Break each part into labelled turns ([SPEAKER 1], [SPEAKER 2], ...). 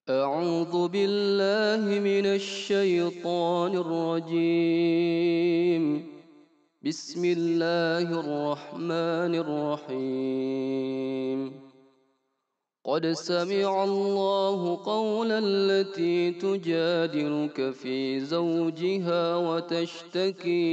[SPEAKER 1] أعوذ بالله من الشيطان الرجيم. بسم الله الرحمن الرحيم. قد سمع الله قول التي تجادلك في زوجها وتشتكي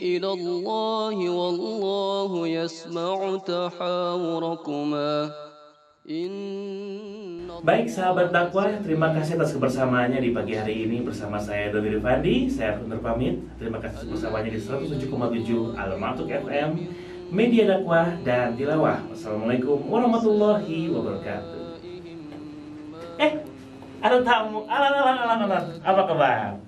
[SPEAKER 1] إلى الله والله يسمع تحاوركما.
[SPEAKER 2] Baik sahabat dakwah, terima kasih atas kebersamaannya di pagi hari ini bersama saya Doni Rifandi. Saya undur pamit. Terima kasih bersamanya di 107,7 Al-Matuk FM, media dakwah dan tilawah. Wassalamualaikum warahmatullahi wabarakatuh. Ada tamu. Apa kabar?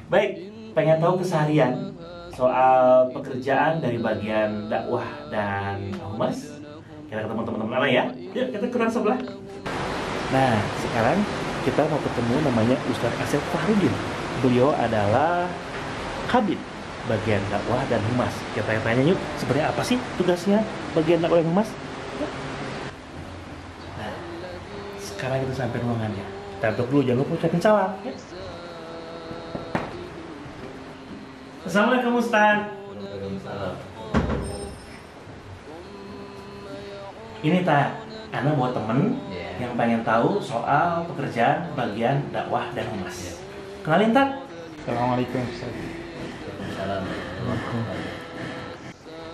[SPEAKER 2] Baik, pengen tahu keseharian soal pekerjaan dari bagian dakwah dan humas? Kita ketemu teman-teman ya. Yuk kita ke sebelah. Nah, sekarang kita mau ketemu namanya Ustadz Asep Fahrudin. Beliau adalah kabid bagian dakwah dan humas. Kita tanya yuk, sebenarnya apa sih tugasnya bagian dakwah dan humas? Nah, sekarang kita sampai ruangannya. Kita duduk dulu, jangan lupa ucapin salam. Ya. Assalamualaikum Ustadz. Ini Ana buat temen yang pengen tahu soal pekerjaan bagian dakwah dan humas. Kenalin Tak.
[SPEAKER 3] Assalamualaikum.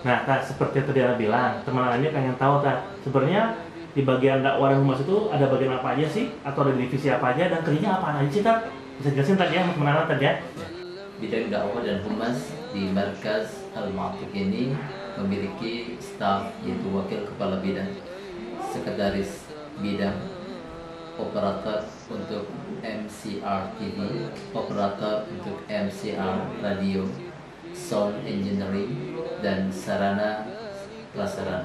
[SPEAKER 2] Nah Tak, seperti tadi Ana bilang, teman Ana pengen tahu Tak, sebenarnya di bagian dakwah dan humas itu ada bagian apa aja sih? Atau ada divisi apa aja dan kerjanya apa aja sih Tak? Bisa jelasin Tak ya, teman Ana Tak ya?
[SPEAKER 4] Bidang dakwah dan humas di Markas Al-Matuk ini memiliki staf, yaitu wakil kepala bidang, sekretaris bidang, operator untuk MCR TV, operator untuk MCR radio, sound engineering, dan sarana prasarana.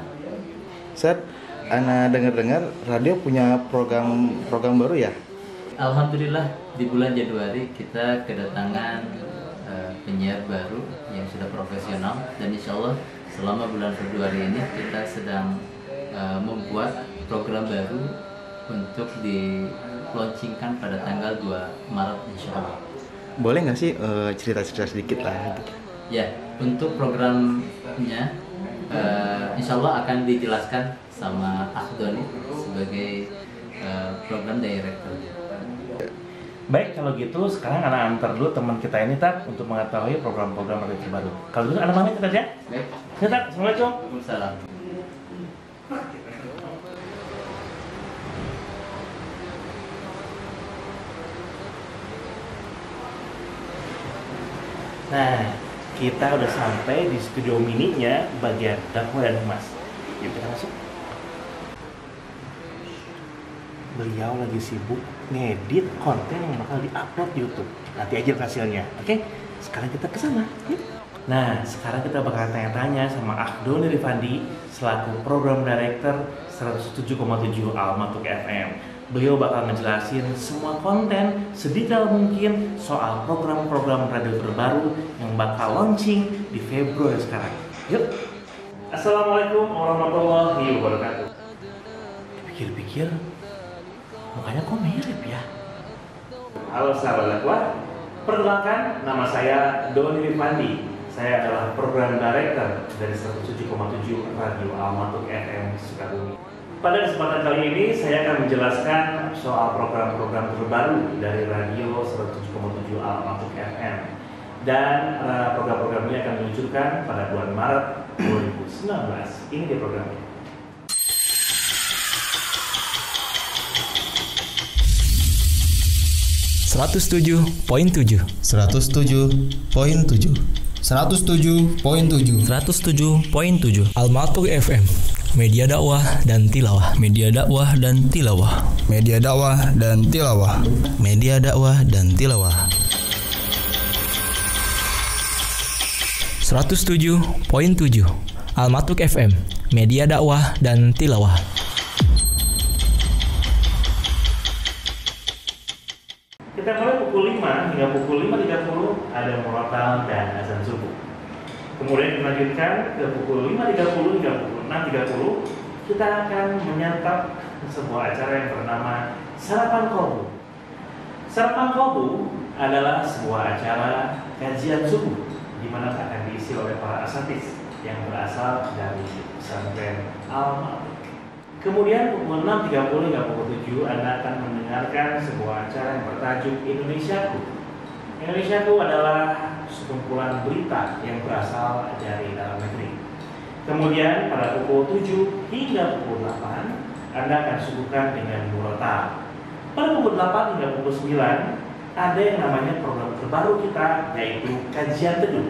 [SPEAKER 3] Ustaz, Ana dengar-dengar radio punya program baru ya?
[SPEAKER 4] Alhamdulillah di bulan Januari kita kedatangan penyiar baru yang sudah profesional, dan insya Allah selama bulan Februari ini kita sedang membuat program baru untuk di-launchingkan pada tanggal 2 Maret insya Allah.
[SPEAKER 3] Boleh nggak sih cerita-cerita sedikit lah?
[SPEAKER 4] Ya, untuk programnya insya Allah akan dijelaskan sama Akhdoni sebagai program director.
[SPEAKER 2] Baik, kalau gitu sekarang Ana antar dulu teman kita ini Tak untuk mengetahui program-program radio terbaru. Kalau gitu Ana pamit ya.
[SPEAKER 4] Baik.
[SPEAKER 2] Ya Tak, Assalamualaikum.
[SPEAKER 4] Waalaikumsalam.
[SPEAKER 2] Nah, kita udah sampai di studio mininya bagian dakwah dan humas. Yuk kita masuk. Beliau lagi sibuk ngedit konten yang bakal diupload di YouTube. Nanti aja hasilnya, oke? Sekarang kita ke sana. Nah, sekarang kita bakal tanya-tanya sama Akhdoni Rifandi selaku program director 107,7 Al-Matuk FM. Beliau bakal ngejelasin semua konten sedetail mungkin soal program-program radio terbaru yang bakal launching di Februari sekarang. Yuk. Assalamualaikum warahmatullahi wabarakatuh. Pikir-pikir mukanya kok mirip ya? Halo sahabat dakwah, perkenalkan nama saya Doni Rifandi. Saya adalah program director dari 107,7 Radio Al-Matuk FM Sukabumi. Pada kesempatan kali ini saya akan menjelaskan soal program-program terbaru dari Radio 107,7 Al-Matuk FM. Dan program-program ini akan diluncurkan pada bulan Maret 2019. Ini dia programnya.
[SPEAKER 5] Seratus 107.7 Al-Matuk FM, media dakwah dan tilawah. Media dakwah dan tilawah. Media dakwah dan tilawah. Media dakwah dan tilawah. 107.7 Al-Matuk FM, media dakwah dan tilawah.
[SPEAKER 2] Kita mulai pukul 5 hingga pukul 5.30 ada murotal dan azan subuh. Kemudian dilanjutkan ke pukul 5.30 hingga pukul 6.30 kita akan menyantap sebuah acara yang bernama Sarapan Kolbu. Sarapan Kolbu adalah sebuah acara kajian subuh di mana akan diisi oleh para asatidz yang berasal dari pesantren Al-Matuk. Kemudian pukul 6.30 hingga pukul 7 Anda akan mendengarkan sebuah acara yang bertajuk Indonesiaku. Indonesiaku adalah sekumpulan berita yang berasal dari dalam negeri. Kemudian pada pukul 7 hingga pukul 8 Anda akan disuguhkan dengan murotal. Pada pukul 8 hingga pukul 9 ada yang namanya program terbaru kita, yaitu Kajian Teduh.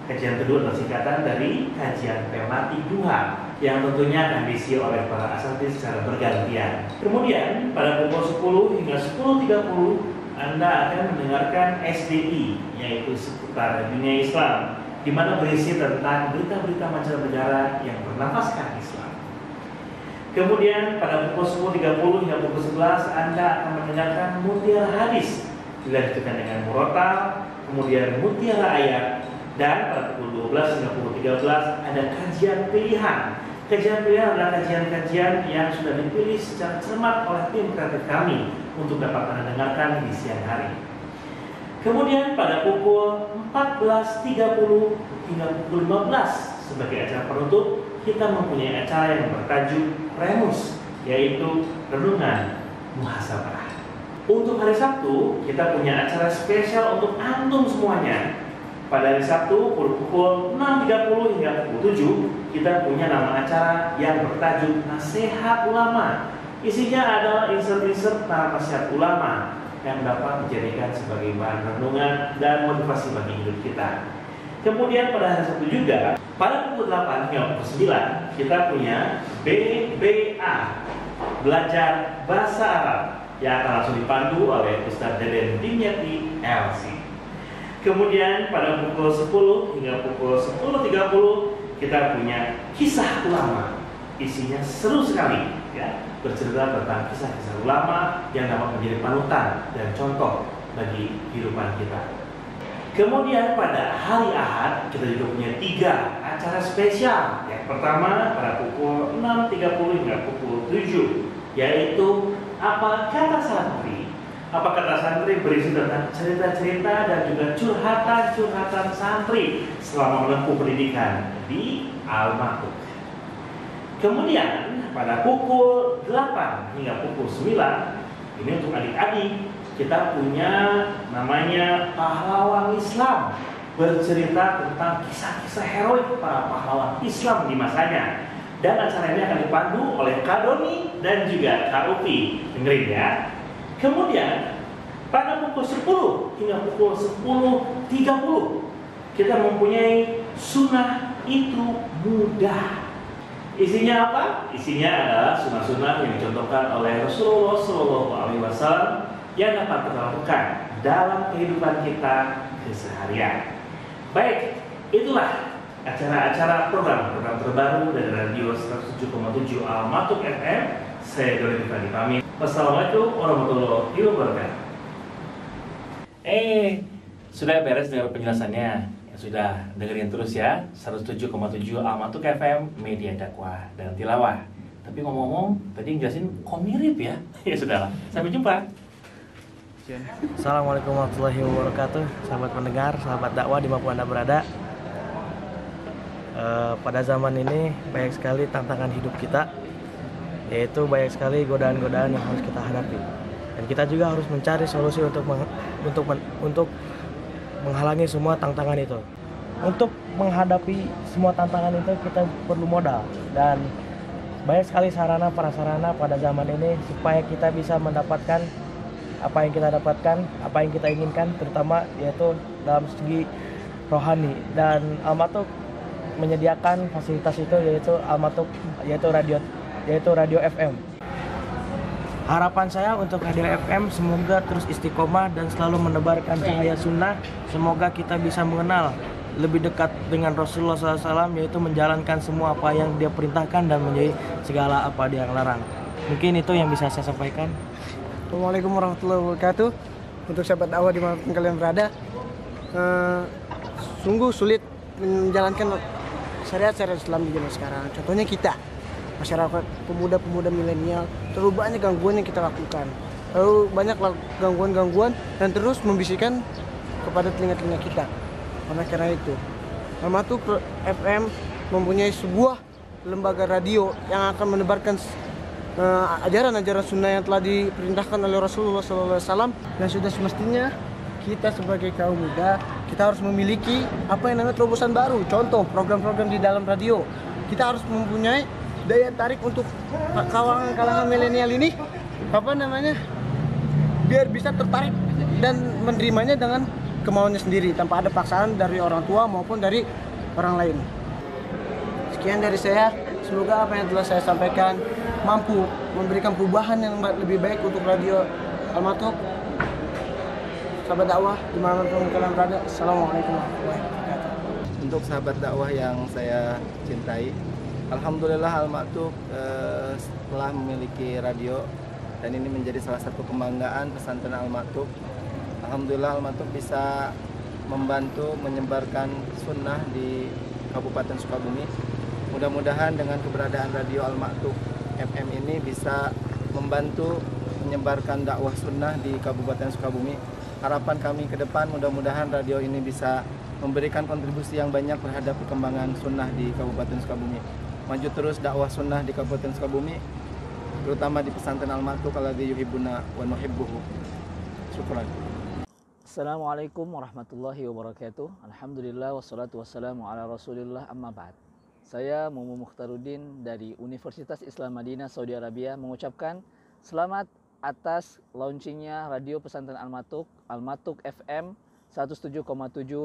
[SPEAKER 2] Kajian Teduh adalah singkatan dari Kajian Tematik Duha yang tentunya akan diisi oleh para asatidz secara bergantian. Kemudian pada pukul 10 hingga 10.30 Anda akan mendengarkan SDI, yaitu seputar dunia Islam, di mana berisi tentang berita-berita mancanegara yang bernafaskan Islam. Kemudian pada pukul 10.30 hingga pukul 11 Anda akan mendengarkan Mutiara Hadis, dilanjutkan dengan Murotal, kemudian Mutiara Ayat, dan pada pukul 12 hingga pukul 13 ada kajian pilihan. Kajian pilihan adalah kajian-kajian yang sudah dipilih secara cermat oleh tim kreatif kami untuk dapat Anda dengarkan di siang hari. Kemudian pada pukul 14.30 hingga pukul 15 sebagai acara penutup kita mempunyai acara yang bertajuk Remus, yaitu Renungan Muhasabah. Untuk hari Sabtu kita punya acara spesial untuk antum semuanya. Pada hari Sabtu pukul 6.30 hingga pukul 7 kita punya nama acara yang bertajuk Nasihat Ulama. Isinya adalah insert-insert nasihat ulama yang dapat dijadikan sebagai bahan renungan dan motivasi bagi hidup kita. Kemudian pada hari Sabtu juga pada pukul 8 hingga pukul 9 kita punya BBA, Belajar Bahasa Arab, yang akan langsung dipandu oleh Ustaz Deden Dimyati LC. Kemudian pada pukul 10 hingga pukul 10.30 kita punya Kisah Ulama. Isinya seru sekali, ya, bercerita tentang kisah-kisah ulama yang dapat menjadi panutan dan contoh bagi kehidupan kita. Kemudian pada hari Ahad kita juga punya 3 acara spesial. Yang pertama pada pukul 6.30 hingga pukul 7, yaitu Apa Kata Santri. Apa Kata Santri berisi tentang cerita-cerita dan juga curhatan-curhatan santri selama menempuh pendidikan di Al-Matuk. Kemudian pada pukul 8 hingga pukul 9 ini untuk adik-adik kita punya namanya Pahlawan Islam, bercerita tentang kisah-kisah heroik para pahlawan Islam di masanya. Dan acara ini akan dipandu oleh Kak Doni dan juga Kak Upi. Dengerin ya. Kemudian pada pukul 10 hingga pukul 10.30 kita mempunyai Sunnah Itu Mudah. Isinya apa? Isinya adalah sunnah-sunnah yang dicontohkan oleh Rasulullah SAW yang dapat kita lakukan dalam kehidupan kita keseharian. Baik, itulah acara-acara program terbaru dari Radio 107,7 Al-Matuk FM. Saya Doni Fadi pamit. Wassalamualaikum warahmatullahi wabarakatuh. Sudah beres dengan penjelasannya? Ya sudah, dengerin terus ya 107,7 Al-Matuk FM, media dakwah dan tilawah. Tapi ngomong-ngomong, tadi ngejelasin kok mirip ya? Ya sudahlah, sampai jumpa.
[SPEAKER 6] Assalamualaikum warahmatullahi wabarakatuh. Sahabat pendengar, sahabat dakwah dimanapun Anda berada. Pada zaman ini banyak sekali tantangan hidup kita, yaitu banyak sekali godaan-godaan yang harus kita hadapi. Dan kita juga harus mencari solusi untuk menghalangi semua tantangan itu. Untuk menghadapi semua tantangan itu kita perlu modal, dan banyak sekali sarana prasarana pada zaman ini supaya kita bisa mendapatkan apa yang kita dapatkan, apa yang kita inginkan, terutama yaitu dalam segi rohani. Dan Al-Matuk menyediakan fasilitas itu, yaitu Al-Matuk, yaitu radio FM. Harapan saya untuk radio FM semoga terus istiqomah dan selalu menebarkan cahaya sunnah. Semoga kita bisa mengenal lebih dekat dengan Rasulullah SAW, yaitu menjalankan semua apa yang dia perintahkan dan menjauhi segala apa dia larang. Mungkin itu yang bisa saya sampaikan.
[SPEAKER 7] Assalamualaikum warahmatullahi wabarakatuh. Untuk sahabat dakwah dimanapun kalian berada, sungguh sulit menjalankan syariat-syariat Islam di zaman sekarang. Contohnya kita, masyarakat pemuda-pemuda milenial, terlalu banyak gangguan yang kita lakukan. Lalu banyak gangguan-gangguan dan terus membisikkan kepada telinga-telinga kita. Karena itu, Al-Matuk FM mempunyai sebuah lembaga radio yang akan menebarkan ajaran-ajaran sunnah yang telah diperintahkan oleh Rasulullah SAW. Dan sudah semestinya kita sebagai kaum muda, kita harus memiliki apa yang namanya terobosan baru. Contoh, program-program di dalam radio. Kita harus mempunyai daya tarik untuk kalangan milenial ini, biar bisa tertarik dan menerimanya dengan kemauannya sendiri, tanpa ada paksaan dari orang tua maupun dari orang lain. Sekian dari saya, semoga apa yang telah saya sampaikan mampu memberikan perubahan yang lebih baik untuk radio Al-Matuk. Sahabat dakwah dimanapun kalian berada, assalamualaikum warahmatullahi wabarakatuh.
[SPEAKER 3] Untuk sahabat dakwah yang saya cintai, alhamdulillah Al-Matuk telah memiliki radio dan ini menjadi salah satu kebanggaan pesantren Al-Matuk. Alhamdulillah Al-Matuk bisa membantu menyebarkan sunnah di Kabupaten Sukabumi. Mudah-mudahan dengan keberadaan radio Al-Matuk FM ini bisa membantu menyebarkan dakwah sunnah di Kabupaten Sukabumi. Harapan kami ke depan mudah-mudahan radio ini bisa memberikan kontribusi yang banyak terhadap perkembangan sunnah di Kabupaten Sukabumi. Maju terus dakwah sunnah di Kabupaten Sukabumi, terutama di pesantren Al-Matuk alladzi yuhibbuna wa nuhibbuhu. Syukran.
[SPEAKER 8] Assalamualaikum warahmatullahi wabarakatuh. Alhamdulillah wassalatu wassalamu ala rasulillah amma ba'd. Saya Mumu Mukhtaruddin dari Universitas Islam Madinah Saudi Arabia mengucapkan selamat atas launchingnya radio pesantren Al-Matuk, Al-Matuk FM 107,7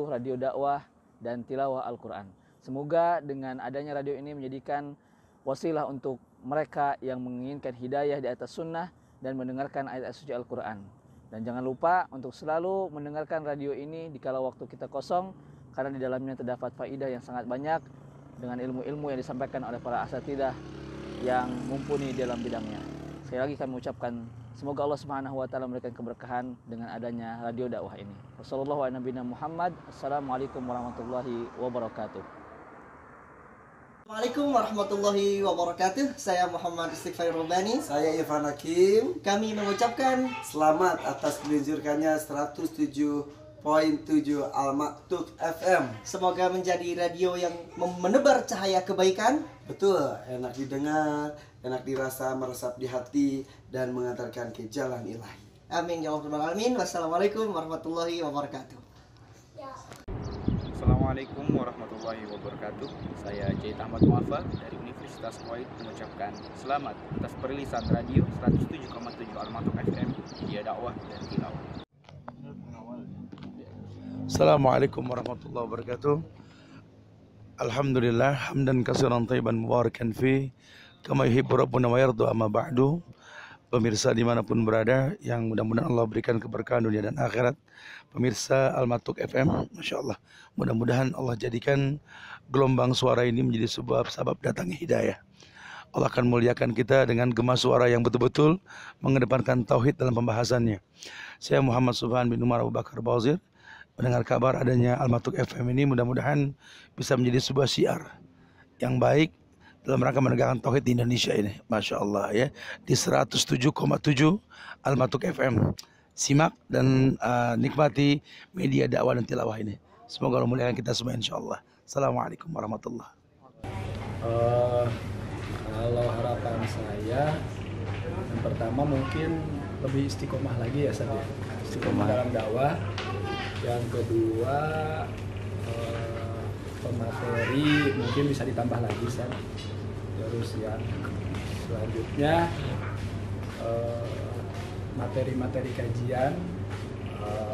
[SPEAKER 8] radio dakwah dan tilawah Al-Quran. Semoga dengan adanya radio ini menjadikan wasilah untuk mereka yang menginginkan hidayah di atas sunnah dan mendengarkan ayat-ayat suci Al-Quran. Dan jangan lupa untuk selalu mendengarkan radio ini di kala waktu kita kosong, karena di dalamnya terdapat faidah yang sangat banyak dengan ilmu-ilmu yang disampaikan oleh para asatidah yang mumpuni dalam bidangnya. Sekali lagi kami ucapkan semoga Allah Subhanahu wa taala memberikan keberkahan dengan adanya radio dakwah ini. Wassalamualaikum warahmatullahi wabarakatuh.
[SPEAKER 9] Assalamualaikum warahmatullahi wabarakatuh. Saya Muhammad Istighfar Robani.
[SPEAKER 10] Saya Irfan Hakim.
[SPEAKER 9] Kami mengucapkan
[SPEAKER 10] selamat atas diluncurkannya 107.7 Al-Matuk FM.
[SPEAKER 9] Semoga menjadi radio yang menebar cahaya kebaikan.
[SPEAKER 10] Betul, enak didengar, enak dirasa, meresap di hati, dan mengantarkan ke jalan ilahi.
[SPEAKER 9] Amin ya rabbal alamin. Wassalamualaikum warahmatullahi wabarakatuh.
[SPEAKER 11] Assalamualaikum warahmatullahi wabarakatuh. Saya Jaid Ahmad Muafa dari Universitas Kuwait mengucapkan selamat atas perilisan radio 107,7 Al-Matuk FM, media dakwah dan tilawah.
[SPEAKER 2] Assalamualaikum warahmatullahi wabarakatuh. Alhamdulillah hamdan katsiran thayyiban mubarakan fi kama yuhibbu rabbuna wa yarda, amma ba'du. Pemirsa dimanapun berada, yang mudah-mudahan Allah berikan keberkahan dunia dan akhirat. Pemirsa Al-Matuk FM, Masya Allah, mudah-mudahan Allah jadikan gelombang suara ini menjadi sebuah sebab datangnya hidayah. Allah akan muliakan kita dengan gema suara yang betul-betul mengedepankan tauhid dalam pembahasannya. Saya Muhammad Subhan bin Umar Abu Bakar Bawzir, mendengar kabar adanya Al-Matuk FM ini, mudah-mudahan bisa menjadi sebuah syiar yang baik dalam rangka menegakkan tauhid di Indonesia ini. Masya Allah ya, di 107,7 Al-Matuk FM. Simak dan nikmati media dakwah dan tilawah ini. Semoga Allah muliakan kita semua insya Allah. Assalamualaikum warahmatullahi wabarakatuh.
[SPEAKER 12] Kalau harapan saya, yang pertama mungkin lebih istiqomah lagi ya Ustaz, istiqomah dalam dakwah. Yang kedua, pemateri mungkin bisa ditambah lagi Ustaz. Terus yang selanjutnya materi-materi kajian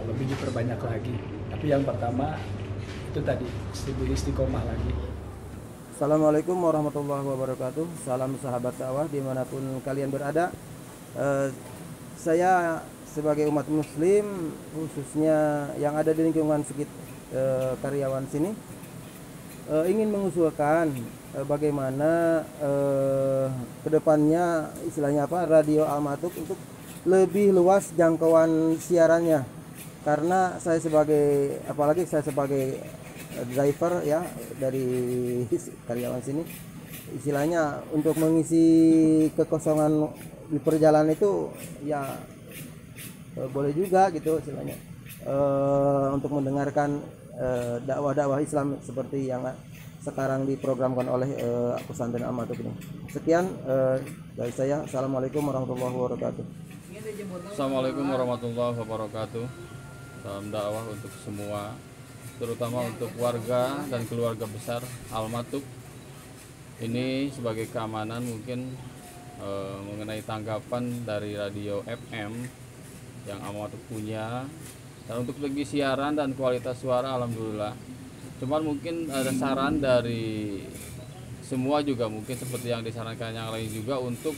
[SPEAKER 12] lebih diperbanyak lagi. Tapi yang pertama itu tadi, istiqomah lagi.
[SPEAKER 6] Assalamualaikum warahmatullahi wabarakatuh. Salam sahabat dakwah dimanapun kalian berada. Saya sebagai umat muslim, khususnya yang ada di lingkungan sekitar karyawan sini, ingin mengusulkan bagaimana kedepannya istilahnya apa, radio Al-Matuk untuk lebih luas jangkauan siarannya. Karena saya sebagai, apalagi saya sebagai
[SPEAKER 3] driver ya dari karyawan sini, istilahnya untuk mengisi kekosongan di perjalanan itu ya boleh juga gitu istilahnya, untuk mendengarkan dakwah-dakwah Islam seperti yang sekarang diprogramkan oleh pesantren Al-Matuk ini. Sekian dari saya. Assalamualaikum warahmatullahi wabarakatuh.
[SPEAKER 13] Assalamualaikum warahmatullahi wabarakatuh. Salam dakwah untuk semua, terutama untuk warga dan keluarga besar Al-Matuk. Ini sebagai keamanan mungkin mengenai tanggapan dari radio FM yang Al-Matuk punya, dan untuk segi siaran dan kualitas suara alhamdulillah. Cuman mungkin ada saran dari semua juga, mungkin seperti yang disarankan yang lain juga, untuk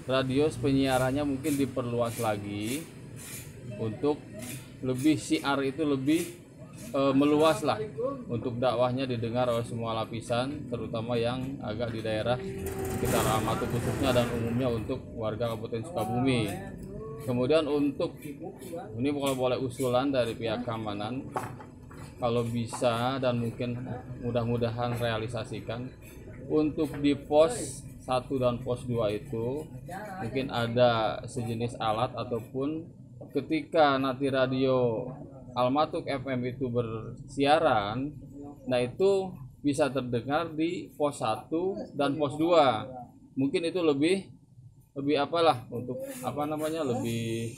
[SPEAKER 13] radio penyiarannya mungkin diperluas lagi untuk lebih siar itu lebih meluas lah, untuk dakwahnya didengar oleh semua lapisan, terutama yang agak di daerah sekitar Al-Matuk khususnya dan umumnya untuk warga Kabupaten Sukabumi. Kemudian untuk ini kalau boleh usulan dari pihak keamanan, kalau bisa dan mungkin mudah-mudahan realisasikan, untuk di pos 1 dan pos 2 itu mungkin ada sejenis alat, ataupun ketika nanti radio Al-Matuk FM itu bersiaran, nah itu bisa terdengar di pos 1 dan pos 2. Mungkin itu lebih apalah, untuk lebih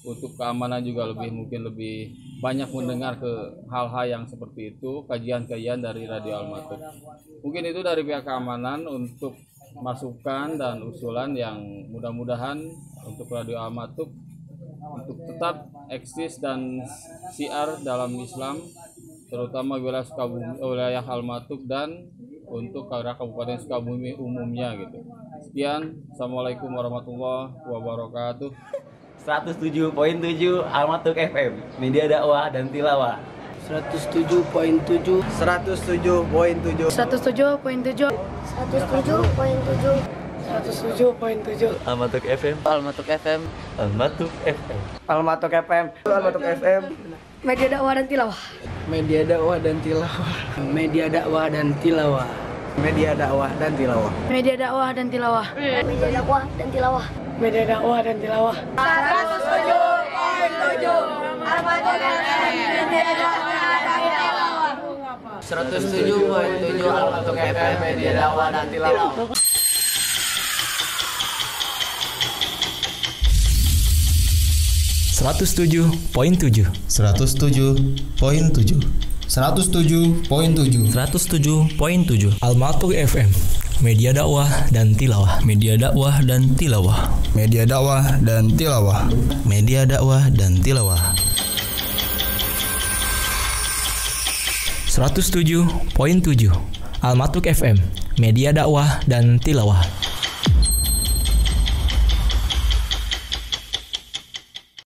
[SPEAKER 13] untuk keamanan juga, mungkin lebih banyak mendengar ke hal-hal yang seperti itu, kajian-kajian dari radio Al-Matuk. Mungkin itu dari pihak keamanan untuk masukan dan usulan yang mudah-mudahan untuk radio Al-Matuk untuk tetap eksis dan siar dalam Islam, terutama wilayah Sukabumi, wilayah Al-Matuk, dan untuk Kabupaten Sukabumi umumnya gitu. Sekian, Assalamualaikum warahmatullahi wabarakatuh.
[SPEAKER 14] 107.7 Al-Matuk FM, media dakwah dan tilawah.
[SPEAKER 7] 107.7
[SPEAKER 14] 107.7
[SPEAKER 7] 107.7 107.7
[SPEAKER 14] Al-Matuk FM, Al-Matuk FM, Al-Matuk FM, Al-Matuk FM, Al-Matuk FM.
[SPEAKER 7] Media dakwah dan tilawah.
[SPEAKER 14] Media dakwah dan tilawah. Media dakwah dan tilawah. Media dakwah dan tilawah.
[SPEAKER 7] Media dakwah dan tilawah. Media dakwah dan tilawah. Media dakwah dan tilawah.
[SPEAKER 14] 107.7 Al-Matuk FM, media dakwah dan tilawah. 107.7 Al-Matuk FM, media dakwah dan tilawah.
[SPEAKER 5] 107.7 Al-Matuk FM, media dakwah dan tilawah. Media dakwah dan tilawah. Media dakwah dan tilawah. Media dakwah dan tilawah. 107.7 Al-Matuk FM, media dakwah dan tilawah.